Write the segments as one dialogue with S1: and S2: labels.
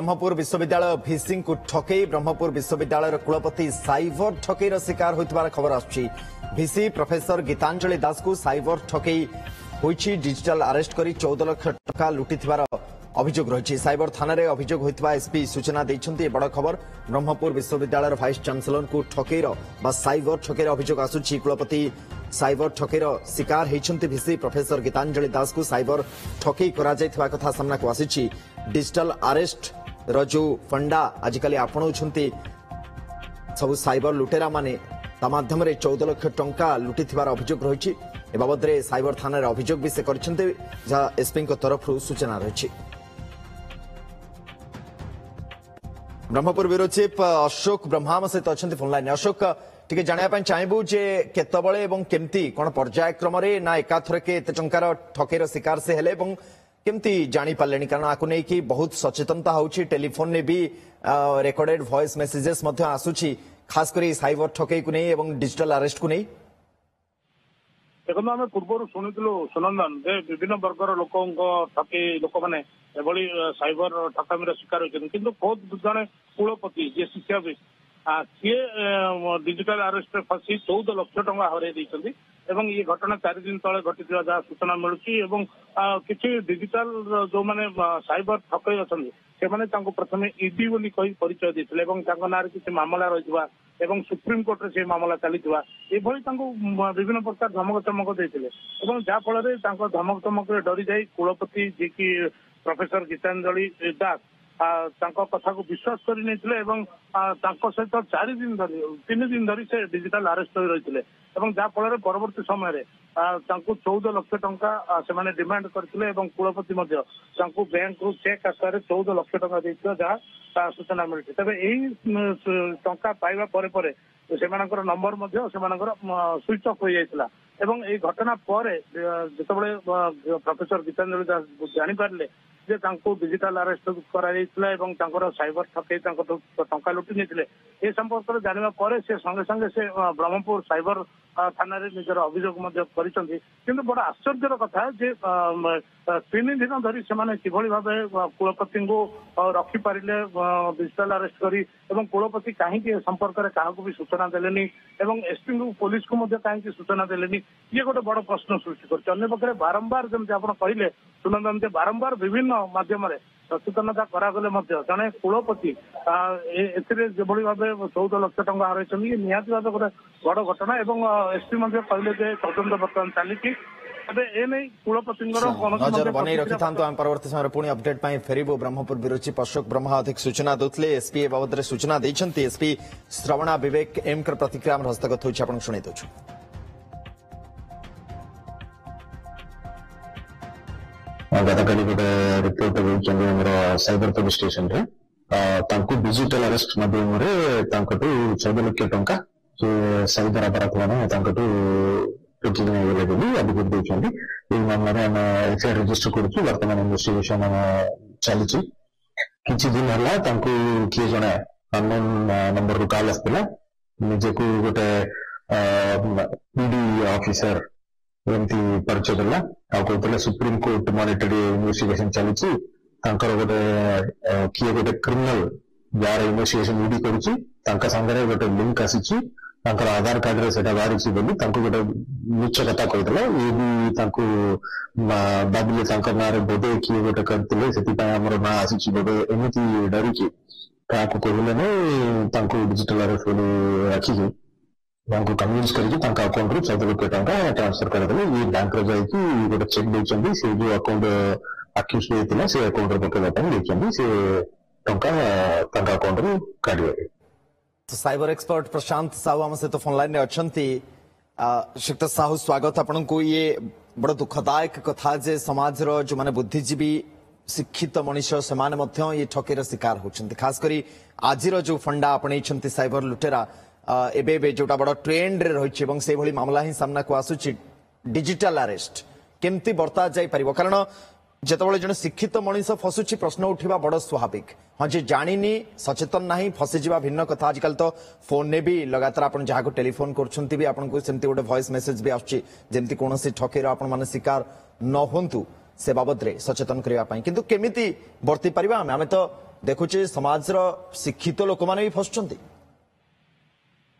S1: ब्रह्मपुर विश्वविद्यालय भिसी को ठकई ब्रह्मपुर विश्वविद्यालय कुलपति साइबर ठकईर शिकार होइतबार खबर आछि। भिसी प्रोफेसर गीतांजलि दास को साइबर ठकई होइछि। डिजिटल अरेस्ट करी 14 लाख टका लुटिथिबार अभियोग रही। साइबर थाना रे अभियोग होइतबा एसपी सूचना दैछन्ती। बड़ खबर, ब्रह्मपुर विश्वविद्यालय भाइस चांसलर को ठकईर बा साइबर ठकईर अभियोग आसुछि। कुलपति साइबर ठकईर शिकार होइछन्ती। भिसी प्रोफेसर गीतांजलि दास को साइबर ठकई करा जायथिबा कथा सामना को आसिछि। डिजिटल अरेस्ट जो फंडा आजिकली आपणाउछन्ती सब साइबर लुटेरा माने माध्यम 14 लाख टंका लुटि अभियोग रही। ए बाबद साइबर थाना अभियोग भी से करछन्ते, जहाँ एसपी तरफ सूचना रही। ब्रह्मपुर ब्यूरो चीफ अशोक ब्रह्माम सहित अच्छा फोनलाइन। अशोक, टे जाना चाहबू जे केतबळे एवं केमती कोन पर्यायक्रम ना एकाथरके एते टंकार ठकेर शिकार से हेले एवं केमती जानी पाले, कारण आपको नहीं कि बहुत सचेतनता होची। टेलीफोन ने भी रेकॉर्डेड वॉइस मेसेजेस मध्य आसुची, खास करी साइबर ठकई को नहीं एवं डिजिटल अरेस्ट को नहीं।
S2: देखो आम पूर्व शुणुलु सुनंदन जे विभिन्न वर्गर लोक ठकई लोक मैंने साइबर ठकामीर शिकार होती, किंतु बहुत जड़े कुलपति जी शिक्षाविद सी डिजिटल अरेस्ट फसी 14 लाख टंका हर ये घटना 4 दिन तले घटी जहाँ सूचना मिलूँ। किसी डिजिटल जो मैंने साइबर ठकई अच्छा से प्रथम ईडी बोली कही परिचय देते ना किसी मामला रही सुप्रीम कोर्ट में से मामला चली विभिन्न प्रकार धमक चमक देते जहाँफल धमक चमक डरी जाए कुलपति जी की प्रोफेसर गीतांजलि दास कथा को विश्वास कर सहित 3 दिन धरी से डिजिटल अरेस्ट रही जहाँफल परवर्ती समय 14 लाख टंका से डिमांड करते कुलपति बैंक रु चेक आकार 14 लाख टंका देता जहाँ सूचना मिली। तेज यही टंका पाइबा से नंबर स्विच ऑफ हो जाता ये घटना पर जितेबाला प्रोफेसर गीतांजलि दास जानीपारे जे डिजिटल अरेस्ट कर साइबर ठकई टंका लुटि नहीं ए संपर्क में जानवा पर से संगे संगे से ब्रह्मपुर साइबर थाना निजर अभियोग किंतु बड़ा आश्चर्यर कथा जे 3 दिन धरी से किभली भाव कुलपति को रखिपारे डिजिटल अरेस्ट करी कुलपति कहीं संपर्क में क्या भी सूचना देलेनी एसपी को पुलिस को कहीं सूचना देलेनी, ये गोटे बड़ प्रश्न सृष्टि कर बारंबार जमी आप कहले सुनंदन बारंबार विभिन्न माध्यम सचेतनता करागले जड़े कुलपति जो भाव 14 लाख टंका हर निहत भाव गोटे बड़ घटना एसपी कहले तदंत बर्तमान चली
S1: नजर बन रखि था। परवर्ती समय पुणी अपडेट फेरबू। ब्रह्मपुर ब्यूरो चीफ अशोक ब्रह्मा अधिक सूचना देते एसपी ए बाबद सूचना देते। एसपी श्रवणा विवेक एम प्रतिक्रिया हस्तगत होती शुणी दौर।
S3: गतकाली गोटे report cyber police station digital arrest माध्यम 14 लाख टंका साइबर अपराध मैंने अभियोग देते मामला एफआईआर रजिस्टर करुचु। वर्तमान इन्वेस्टिगेशन चली किसी दिन है किए जड़े अननोन नंबर रू कॉल आसला निजे को गोटे पीडी ऑफिसर एमती परिचय देला कहते सुप्रीम कोर्ट मॉनिटरी इन्वेस्टिगेशन चली गोटे किए गोटे क्रिमिनल जार इन्वेस्टिगेशन ईडी करुँचे गोटे लिंक आसी आधार कार्ड रे बाहरी गोटे नीच कथा कहते ये भी बाबिले ना बोधे किए गोटे करते से ना आसी बोधे एमती डरिकी क्या कहले नहीं डिजिटल अरेस्ट रखिकी कन्विन्स करके अकाउंट रू 14 लाख टंका ट्रांसफर करदे। ये बैंक जाकि गोटे चेक देते से जो अकाउंट आक्यूज होता से अकाउंट पकड़ा से टंका अकाउंट रू काढ़।
S1: साइबर एक्सपर्ट प्रशांत साहू आम सहित फोन लाइन अच्छा। श्रीयुक्त साहू, स्वागत आपन को। ये बड़ दुखदायक कथा जे समाज जो माने बुद्धिजीवी शिक्षित मनीष से ये ठकेर शिकार होती, खास करी आज जो फंडा आपणे साइबर लुटेरा एबे जोटा बड़ ट्रेंड रे रही से भली मामला ही सामना को आसुची। डिजिटल अरेस्ट केमती बर्ता जाई परिबो, कारण जितेबाला जन शिक्षित मनीष फसुची प्रश्न उठा बड़ स्वाभाविक। हाँ जी जानी सचेतन ना फसीजा भिन्न कथा। आजकल तो फोन ने भी लगातार आप जहाँ टेलीफोन करमती गोटे वॉइस मेसेज भी आसमती कौन ठकेर आपण शिकार न हूँ से बाबद सचेतन करने किंतु केमिति बर्ती पारिबा आमे तो देखुचे समाज शिक्षित लोक मैंने भी फसुंट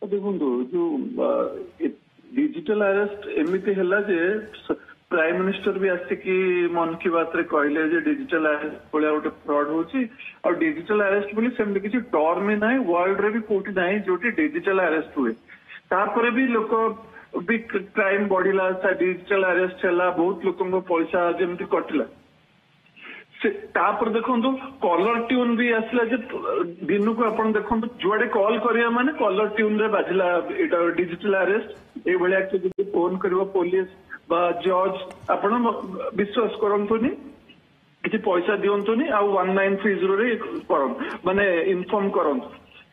S4: देखो जो डिजिटल अरेस्ट एमती है जे प्राइम मिनिस्टर भी आसिकी मन की बात रे कहले जे डिजिटल अरेस्ट भाया गोटे फ्रॉड होची और डिजिटल अरेस्ट बोली सेमती किसी टर्म ही ना वर्ल्ड रे भी कोठी ना जोटी डिजिटल अरेस्ट हुए तापर भी लोक भी क्राइम बढ़ला डिजिटल अरेस्ट है बहुत लोक पैसा जमी कटिला तापर देखो कलर ट्यून भी आसला दिन को आप देखो जुआडे कॉल करिया माने कलर ट्यून रे बाजला एटा डिजिटल अरेस्ट ए भलिया कि फोन करबो पुलिस बा जज आपण विश्वास करंतुनी किछि पैसा दियंतुनी आ 1930 रे करम माने इन्फॉर्म करम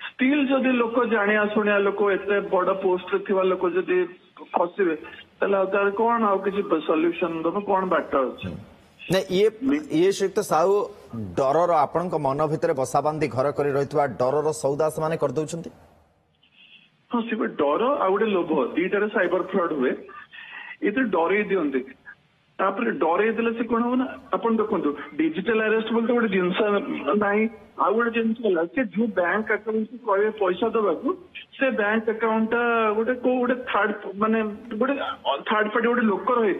S4: स्टिल जदि लोक जानिया सुनिया लोक एते बड़ पोस्ट रे थिबा लोक जदि फसिबे तला तार कोन आ किछि सॉल्यूशन दबो कोन बाट अछि
S1: ये श्रीयुक्त साहू डर आपण मन भितर बसाबांधी घर कर रही डर सौदा से कर दौरान
S4: हाँ सी डर आ गए लोभ दीटार साइबर फ्रॉड हुए ये डर दिखते डर देले से कौन हम ना आप देखो डिजिटल अरेस्ट बोलते गोटे जिनस ना आउ गोटे जिन से जो बैंक अकाउंट कहे पैसा दवाक से बैंक अकाउंट गोटे गोटे थर्ड माने गोटे थर्ड पार्टी गोटे लोक रही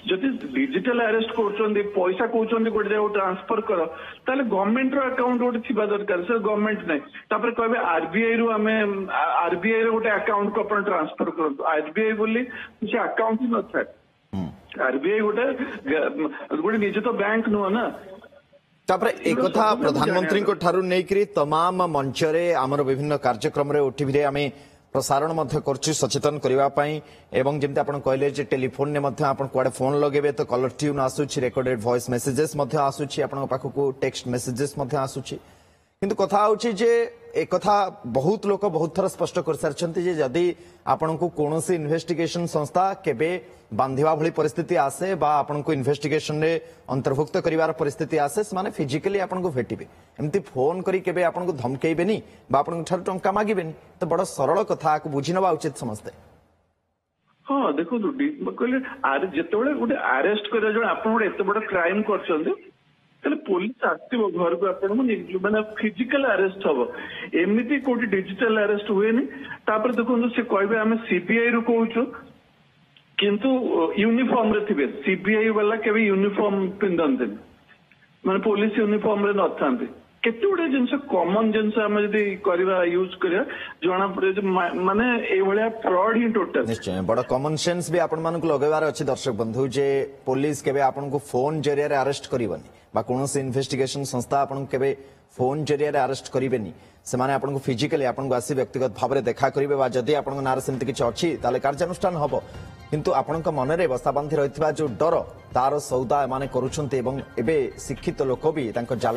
S4: जदि डिजिटल अरेस्ट कर पैसा कहते गोटे जगह ट्रांसफर कर ताले गवर्नमेंट रो अकाउंट गोटे थी दरकार से गवर्नमेंट नहीं तापर कहबे आरबीआई रू आमे आरबीआई रो गोटे अकाउंट को अपन ट्रांसफर करतो आरबीआई बोली किसी अकाउंट ही न था आरबीआई गोटे निजे तो बैंक नुह ना
S1: तापर एक कथा प्रधानमंत्री को ठारू नेकरी तमाम मंच रे आमर विभिन्न कार्यक्रम रे ओटीवी रे आमे प्रसारण कर सचेतन करने एवं जमी आप कहले टेलीफोन ने कुआडे फोन लगे तो कलर ट्यून आसूची रेकर्डेड वॉइस मेसेजेस आसूची पाखक टेक्स्ट मेसेजेस आसूची किंतु कथा होची जे एक कथा बहुत लोक बहुत थर स्पष्ट कर सारी जदि आपण को कौन इन्वेस्टिगेशन संस्था केबे बांधिवा भली परिस्थिति आसे बा आपण को इन्वेस्टिगेशन रे अंतर्भुक्त करिवार परिस्थिति आसे माने फिजिकली आपण को भेटिबे एमती फोन करी केबे आपण को धमकेइबेनी बा आपण ठार टंका मागिबेनी तो बड़ सरल कथा को बुझी नबा उचित समझते
S4: हाँ देखो कहले आरे जेतेबेले गोटे अरेस्ट करे जण आपण गोटे एते बड़ क्राइम करछन्ते पुलिस आसो घर को आप मैंने फिजिकल अरेस्ट हम एमती कोटी डिजिटल अरेस्ट हुए तापर देखो से कहे आम सीबीआई रू कहूँ किंतु यूनिफॉर्म रे थे सीबीआई वाला केवल यूनिफॉर्म पिंधते माने पुलिस यूनिफॉर्म रे न था केते गुडे जिनस कॉमन जिनस आम जदि करबा यूज करिया जना पड़े माने ए भलिया फ्रॉड ही टोटल
S1: निश्चय बड़ा कॉमन सेंस भी आपण मानक लगेबार अछि दर्शक बंधु जे पुलिस केबे आपण को फोन जरिया रे अरेस्ट करिवनी बा कोनोसी इन्वेस्टिगेशन संस्था आपण केबे फोन जरिया रे अरेस्ट करिवेनी से माने आपण को फिजिकली आपण को आसी व्यक्तिगत भाव रे देखा करिवे बा जदि आपण को नार सेमति किछ अछि ताले कार्यानुष्ठान हबो किंतु आपण को मन रे बसा बांधी रहितबा जो डर तार सौदा माने करूछन्ते एवं एबे शिक्षित लोक भी तांको जाल